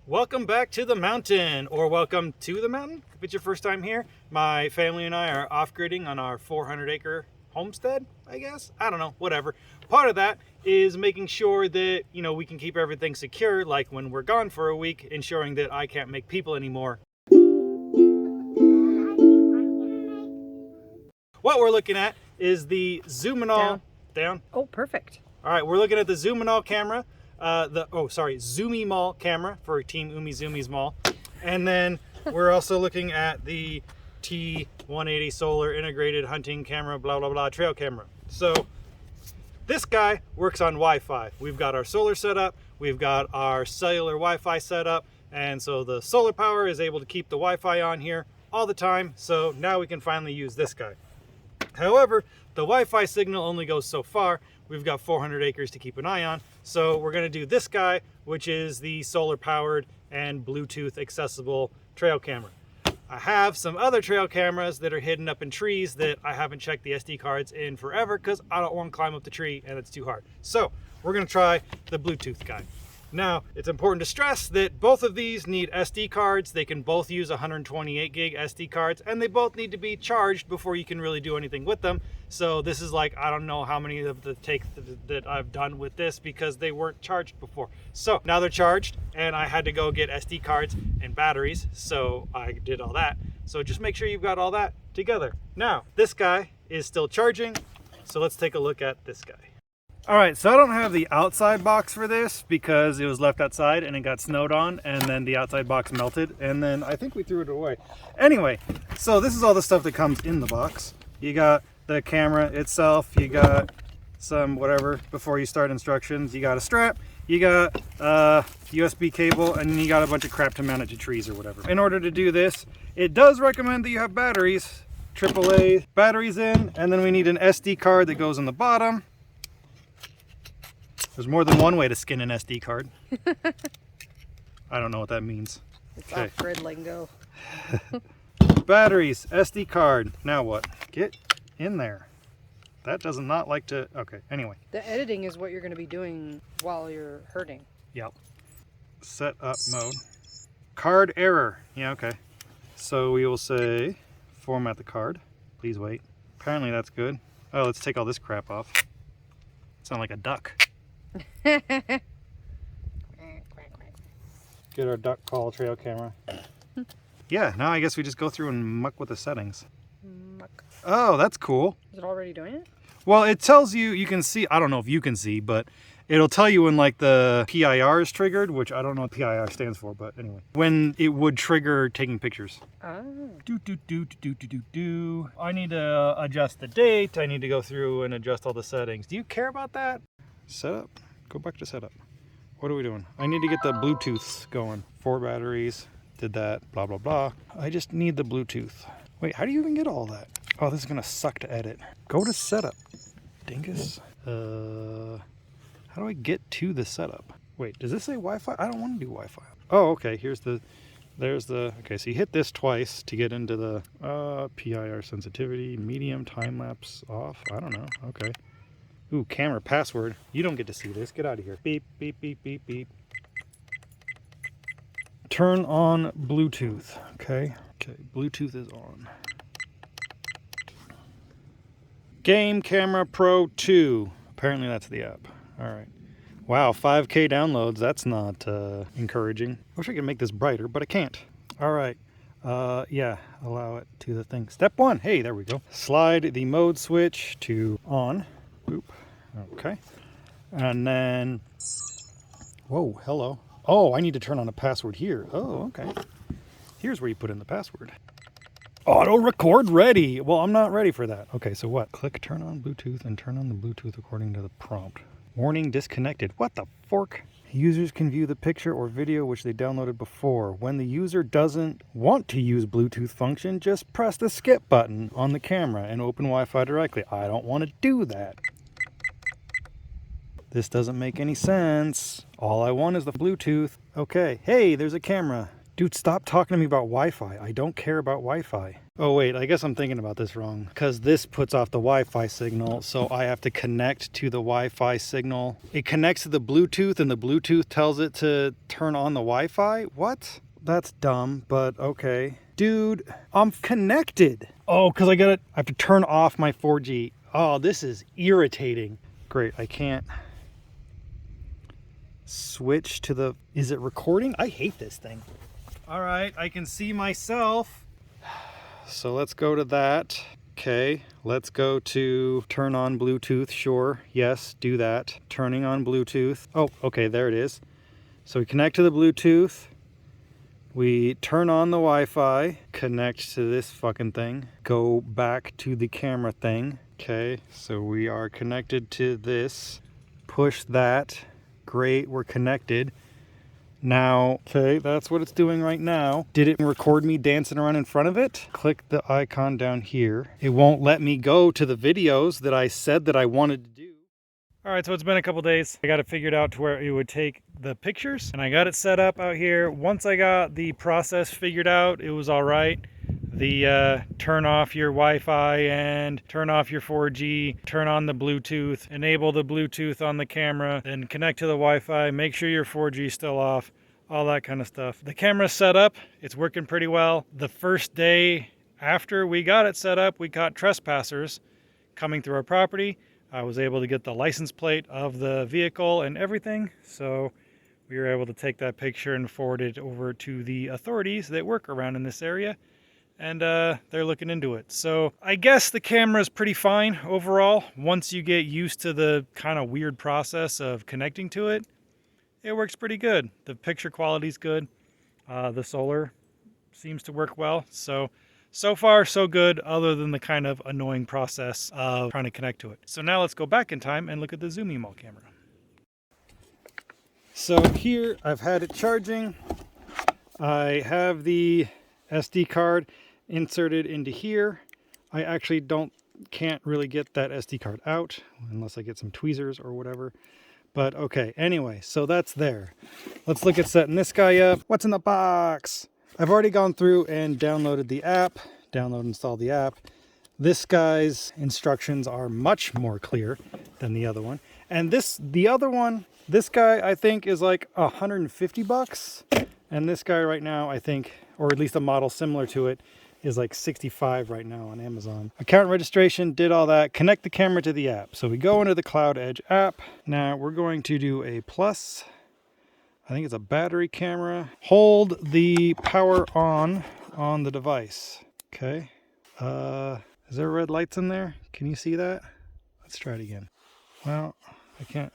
Welcome back to the mountain, or welcome to the mountain if it's your first time here. My family and I are off-gridding on our 400-acre homestead, I guess. I don't know, whatever. Part of that is making sure that, we can keep everything secure, like when we're gone for a week, ensuring that I can't make people anymore. What we're looking at is the Zumimall. Down. Oh, perfect. All right, we're looking at the Zumimall camera. Zumimall camera for Team Zumi's Mall. And then we're also looking at the T180 solar integrated hunting camera, blah, blah, blah, trail camera. So this guy works on Wi-Fi. We've got our solar set up, we've got our cellular Wi-Fi set up, and so the solar power is able to keep the Wi-Fi on here all the time. So now we can finally use this guy. However, the Wi-Fi signal only goes so far. We've got 400 acres to keep an eye on. So we're gonna do this guy, which is the solar powered and Bluetooth accessible trail camera. I have some other trail cameras that are hidden up in trees that I haven't checked the SD cards in forever because I don't want to climb up the tree and it's too hard. So we're gonna try the Bluetooth guy. Now, it's important to stress that both of these need SD cards. They can both use 128 gig SD cards, and they both need to be charged before you can really do anything with them. So this is like, I don't know how many of the takes that I've done with this because they weren't charged before. So now they're charged, and I had to go get SD cards and batteries, so I did all that. So just make sure you've got all that together. Now, this guy is still charging, so let's take a look at this guy. All right, so I don't have the outside box for this because it was left outside and it got snowed on, and then the outside box melted, and then I think we threw it away. Anyway, so this is all the stuff that comes in the box. You got the camera itself, you got some whatever before you start instructions, you got a strap, you got a USB cable, and you got a bunch of crap to mount it to trees or whatever. In order to do this, it does recommend that you have batteries, AAA batteries in, and then we need an SD card that goes in the bottom. There's more than one way to skin an SD card. I don't know what that means. It's off-grid lingo. Batteries, SD card. Now what? Get in there. That does not like to... Okay, anyway. The editing is what you're going to be doing while you're herding. Yep. Set up mode. Card error. Yeah, okay. So we will say, format the card. Please wait. Apparently that's good. Oh, let's take all this crap off. Sound like a duck. Get our duck call trail camera. Yeah, now I guess we just go through and muck with the settings. Muck. Oh, that's cool. Is it already doing it? Well, it tells you, you can see, I don't know if you can see, but it'll tell you when like the PIR is triggered, which I don't know what PIR stands for, but anyway. When it would trigger taking pictures. Oh. I need to adjust the date. I need to go through and adjust all the settings. Do you care about that? Setup. Go back to setup. What are we doing? I need to get the Bluetooth going. 4 batteries. Did that. Blah, blah, blah. I just need the Bluetooth. Wait, how do you even get all that? Oh, this is going to suck to edit. Go to setup. Dingus. How do I get to the setup? Wait, does this say Wi-Fi? I don't want to do Wi-Fi. Oh, okay. Okay, so you hit this twice to get into the PIR sensitivity, medium, time lapse off. I don't know. Okay. Ooh, camera password. You don't get to see this. Get out of here. Beep, beep, beep, beep, beep. Turn on Bluetooth. Okay. Okay, Bluetooth is on. Game Camera Pro 2. Apparently that's the app. All right. Wow, 5K downloads. That's not encouraging. I wish I could make this brighter, but I can't. All right. Yeah, allow it to the thing. Step 1. Hey, there we go. Slide the mode switch to on. Boop. Okay. And then, whoa, hello. Oh, I need to turn on a password here. Oh, okay. Here's where you put in the password. Auto record ready. Well, I'm not ready for that. Okay, so what? Click turn on Bluetooth and turn on the Bluetooth according to the prompt. Warning disconnected. What the fork? Users can view the picture or video which they downloaded before. When the user doesn't want to use Bluetooth function, just press the skip button on the camera and open Wi-Fi directly. I don't want to do that. This doesn't make any sense. All I want is the Bluetooth. Okay, hey, there's a camera. Dude, stop talking to me about Wi-Fi. I don't care about Wi-Fi. Oh wait, I guess I'm thinking about this wrong. Because this puts off the Wi-Fi signal, so I have to connect to the Wi-Fi signal. It connects to the Bluetooth, and the Bluetooth tells it to turn on the Wi-Fi? What? That's dumb, but okay. Dude, I'm connected. Oh, because I have to turn off my 4G. Oh, this is irritating. Great, I can't switch to the... Is it recording? I hate this thing. All right, I can see myself. So let's go to that. Okay, let's go to turn on Bluetooth. Sure, yes, do that. Turning on Bluetooth. Oh, okay, there it is. So we connect to the Bluetooth. We turn on the Wi-Fi, connect to this fucking thing, go back to the camera thing. Okay, so we are connected to this. Push that. Great, we're connected. Now, okay, that's what it's doing right now. Did it record me dancing around in front of it? Click the icon down here. It won't let me go to the videos that I said that I wanted to do. All right, so it's been a couple days. I got it figured out to where it would take the pictures, and I got it set up out here. Once I got the process figured out, it was all right. The turn off your Wi-Fi and turn off your 4G, turn on the Bluetooth, enable the Bluetooth on the camera, then connect to the Wi-Fi, make sure your 4G is still off, all that kind of stuff. The camera's set up, it's working pretty well. The first day after we got it set up, we caught trespassers coming through our property. I was able to get the license plate of the vehicle and everything, so we were able to take that picture and forward it over to the authorities that work around in this area. And they're looking into it. So I guess the camera is pretty fine overall. Once you get used to the kind of weird process of connecting to it, it works pretty good. The picture quality is good. The solar seems to work well. So far so good, other than the kind of annoying process of trying to connect to it. So now let's go back in time and look at the Zumimall camera. So here I've had it charging. I have the SD card inserted into here. I actually can't really get that SD card out unless I get some tweezers or whatever. But okay, anyway, so that's there. Let's look at setting this guy up. What's in the box? I've already gone through and downloaded the app. Download and install the app. This guy's instructions are much more clear than the other one. And the other one, this guy I think is like $150. And this guy right now, I think, or at least a model similar to it, is like 65 right now on Amazon. Account registration, did all that. Connect the camera to the app. So we go into the Cloud Edge app. Now we're going to do a plus. I think it's a battery camera. Hold the power on the device. Okay. Is there red lights in there? Can you see that? Let's try it again. Well, I can't.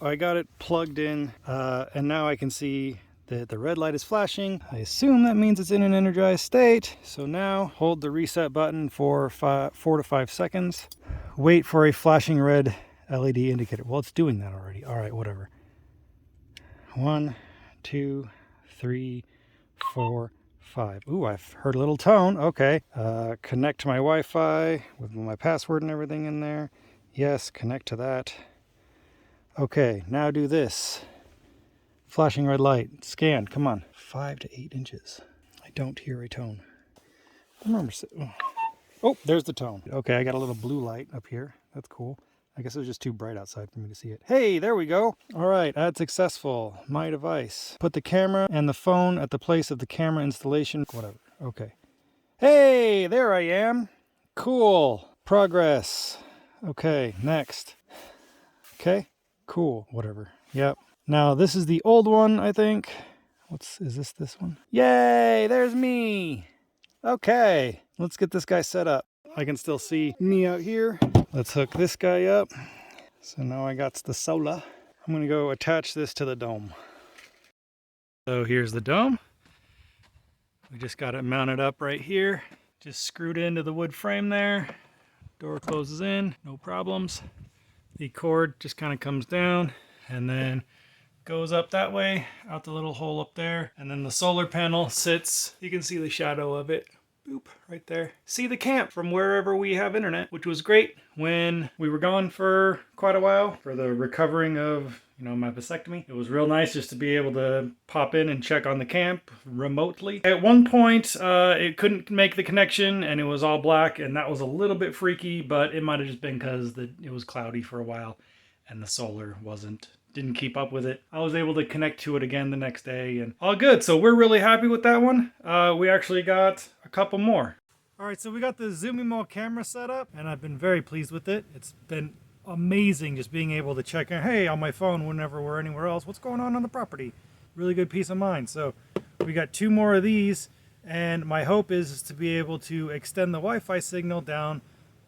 I got it plugged in, and now I can see that the red light is flashing. I assume that means it's in an energized state. So now hold the reset button for 4 to 5 seconds. Wait for a flashing red LED indicator. Well, it's doing that already. All right, whatever. 1, 2, 3, 4, 5. Ooh, I've heard a little tone. Okay. Connect to my Wi-Fi with my password and everything in there. Yes, connect to that. Okay, now do this. Flashing red light. Scan. Come on. 5 to 8 inches. I don't hear a tone. I remember. Oh, there's the tone. Okay, I got a little blue light up here. That's cool. I guess it was just too bright outside for me to see it. Hey, there we go. All right, add successful. My device. Put the camera and the phone at the place of the camera installation. Whatever. Okay. Hey, there I am. Cool. Progress. Okay, next. Okay, cool. Whatever. Yep. Now this is the old one, I think. Is this one? Yay, there's me. Okay, let's get this guy set up. I can still see me out here. Let's hook this guy up. So now I got the solar. I'm gonna go attach this to the dome. So here's the dome. We just got it mounted up right here. Just screwed into the wood frame there. Door closes in, no problems. The cord just kind of comes down and then goes up that way, out the little hole up there. And then the solar panel sits, you can see the shadow of it boop, right there, see the camp from wherever we have internet, which was great when we were gone for quite a while for the recovering of, you know, my vasectomy. It was real nice just to be able to pop in and check on the camp remotely. At one point, it couldn't make the connection and it was all black, and that was a little bit freaky, but it might have just been because it was cloudy for a while and the solar didn't keep up with it. I was able to connect to it again the next day and all good. So we're really happy with that one. We actually got a couple more. All right, so we got the Zumimall camera set up and I've been very pleased with it. It's been amazing just being able to check in, hey, on my phone whenever we're anywhere else, what's going on the property. Really good peace of mind. So we got 2 more of these, and my hope is to be able to extend the Wi-Fi signal down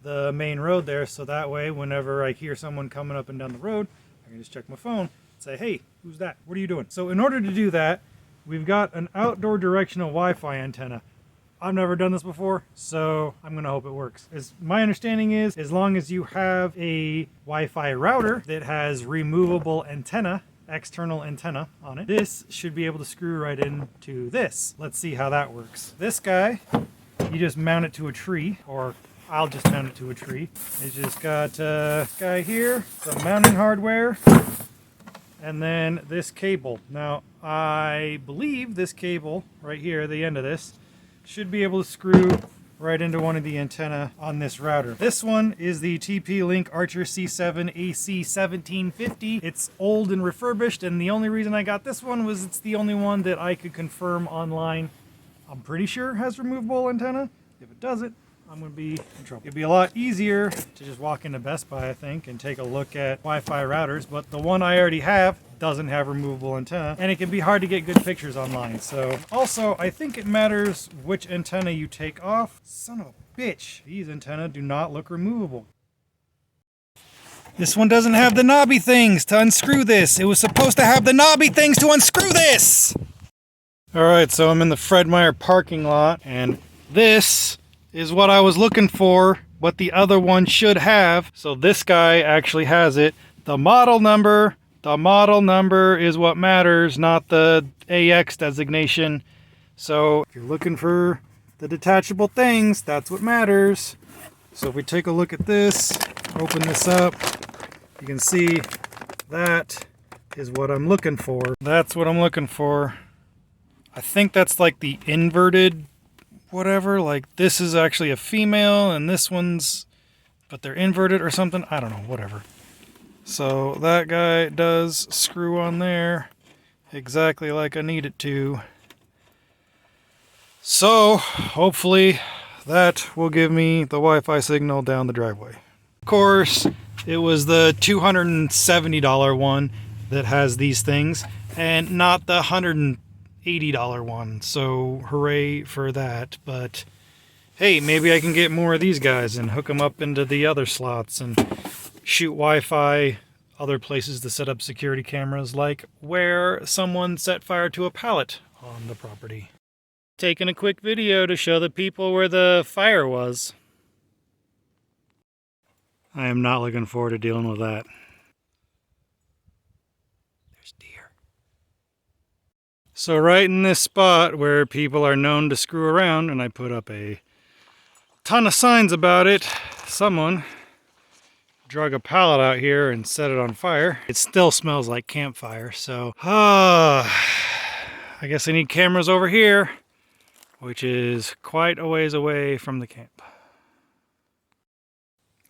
the main road there, so that way whenever I hear someone coming up and down the road, I can just check my phone and say, hey, who's that? What are you doing? So in order to do that, we've got an outdoor directional Wi-Fi antenna. I've never done this before, so I'm gonna hope it works. As my understanding is, as long as you have a Wi-Fi router that has removable antenna, external antenna on it, this should be able to screw right into this. Let's see how that works. This guy, you just mount it to a tree, or I'll just mount it to a tree. It's just got a guy here, some mounting hardware, and then this cable. Now, I believe this cable right here, the end of this, should be able to screw right into one of the antenna on this router. This one is the TP-Link Archer C7 AC1750. It's old and refurbished, and the only reason I got this one was it's the only one that I could confirm online. I'm pretty sure has removable antenna. If it doesn't, I'm going to be in trouble. It'd be a lot easier to just walk into Best Buy, I think, and take a look at Wi-Fi routers, but the one I already have doesn't have removable antenna, and it can be hard to get good pictures online. So also, I think it matters which antenna you take off. Son of a bitch, these antenna do not look removable. This one doesn't have the knobby things to unscrew this. It was supposed to have the knobby things to unscrew this! Alright, so I'm in the Fred Meyer parking lot, and this is what I was looking for, what the other one should have. So this guy actually has it. The model number is what matters, not the AX designation. So if you're looking for the detachable things, that's what matters. So if we take a look at this, open this up, you can see that is what I'm looking for. That's what I'm looking for. I think that's like the inverted whatever, like this is actually a female and this one's, but they're inverted or something, I don't know, whatever. So that guy does screw on there exactly like I need it to. So hopefully that will give me the Wi-Fi signal down the driveway. Of course, it was the $270 one that has these things and not the $180 one, so hooray for that. But hey, maybe I can get more of these guys and hook them up into the other slots and shoot Wi-Fi other places to set up security cameras, like where someone set fire to a pallet on the property. Taking a quick video to show the people where the fire was. I am not looking forward to dealing with that. There's deer. So right in this spot where people are known to screw around, and I put up a ton of signs about it, someone drug a pallet out here and set it on fire. It still smells like campfire, so I guess I need cameras over here, which is quite a ways away from the camp.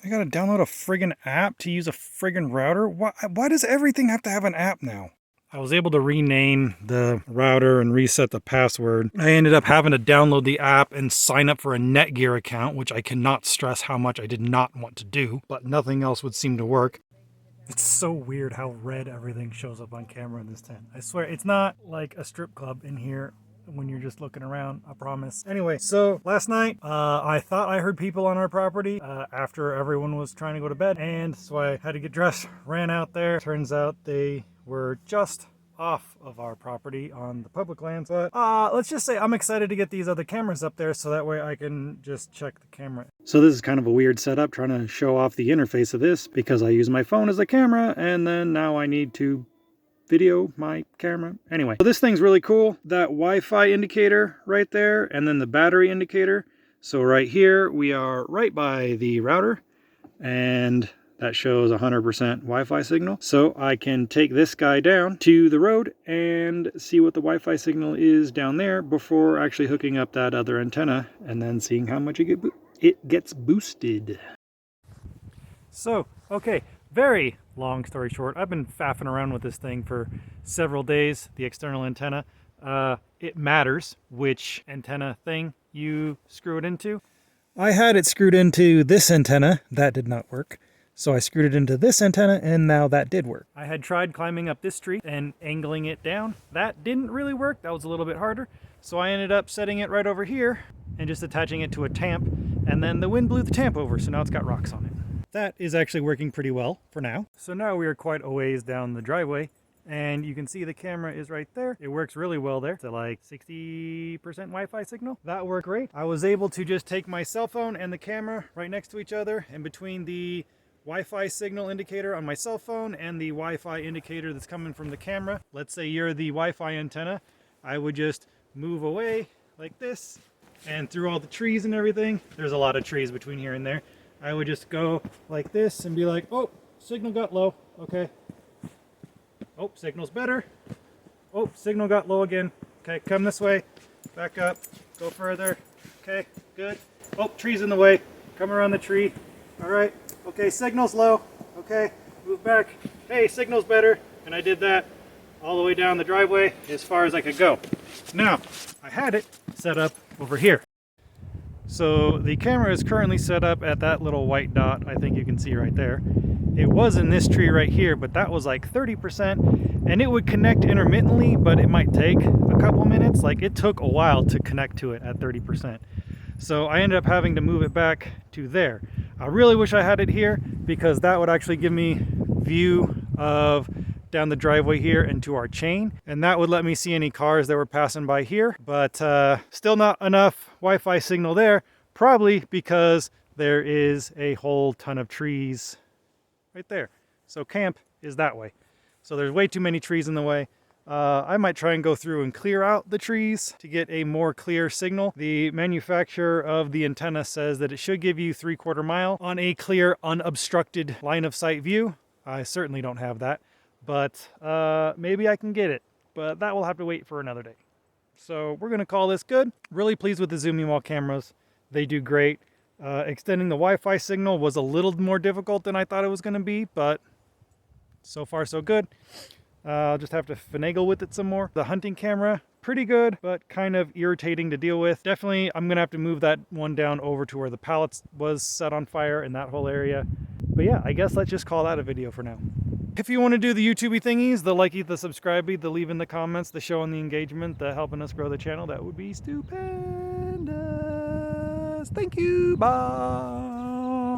I gotta download a friggin' app to use a friggin' router? Why does everything have to have an app now? I was able to rename the router and reset the password. I ended up having to download the app and sign up for a Netgear account, which I cannot stress how much I did not want to do, but nothing else would seem to work. It's so weird how red everything shows up on camera in this tent. I swear, it's not like a strip club in here when you're just looking around, I promise. Anyway, so last night, I thought I heard people on our property after everyone was trying to go to bed, and so I had to get dressed, ran out there. Turns out they were just off of our property on the public lands. But let's just say I'm excited to get these other cameras up there so that way I can just check the camera. So this is kind of a weird setup, trying to show off the interface of this because I use my phone as a camera, and then now I need to video my camera. Anyway, so this thing's really cool. That Wi-Fi indicator right there, and then the battery indicator, So right here, we are right by the router, and that shows 100% Wi-Fi signal. So I can take this guy down to the road and see what the Wi-Fi signal is down there before actually hooking up that other antenna and then seeing how much it gets boosted. So, okay, very long story short, I've been faffing around with this thing for several days, the external antenna. It matters which antenna thing you screw it into. I had it screwed into this antenna, that did not work. So I screwed it into this antenna and now that did work. I had tried climbing up this tree and angling it down. That didn't really work, that was a little bit harder. So I ended up setting it right over here and just attaching it to a tamp, and then the wind blew the tamp over, so now it's got rocks on it. That is actually working pretty well for now. So now we are quite a ways down the driveway, and you can see the camera is right there. It works really well there. It's like 60% Wi-Fi signal. That worked great. I was able to just take my cell phone and the camera right next to each other, and between the Wi-Fi signal indicator on my cell phone and the Wi-Fi indicator that's coming from the camera. Let's say you're the Wi-Fi antenna. I would just move away like this, and through all the trees and everything, there's a lot of trees between here and there, I would just go like this and be like, oh, signal got low, okay. Oh, signal's better. Oh, signal got low again. Okay, come this way, back up, go further. Okay, good. Oh, tree's in the way, come around the tree. All right, okay, signal's low. Okay, move back. Hey, signal's better. And I did that all the way down the driveway as far as I could go. Now, I had it set up over here. So the camera is currently set up at that little white dot I think you can see right there. It was in this tree right here, but that was like 30%, and it would connect intermittently, but it might take a couple minutes. Like, it took a while to connect to it at 30%. So I ended up having to move it back to there. I really wish I had it here, because that would actually give me view of down the driveway here and to our chain, and that would let me see any cars that were passing by here. But still not enough Wi-Fi signal there, probably because there is a whole ton of trees right there. So camp is that way. So there's way too many trees in the way. I might try and go through and clear out the trees to get a more clear signal. The manufacturer of the antenna says that it should give you 3/4 mile on a clear, unobstructed line of sight view. I certainly don't have that, but maybe I can get it, but that will have to wait for another day. So we're gonna call this good. Really pleased with the Zumimall cameras. They do great. Extending the Wi-Fi signal was a little more difficult than I thought it was gonna be, but so far so good. I'll just have to finagle with it some more. The hunting camera, pretty good, but kind of irritating to deal with. Definitely, I'm gonna have to move that one down over to where the pallets was set on fire in that whole area. But yeah, I guess let's just call that a video for now. If you want to do the YouTubey thingies, the likey, the subscribey, the leaving the comments, the showing the engagement, the helping us grow the channel, that would be stupendous. Thank you, bye.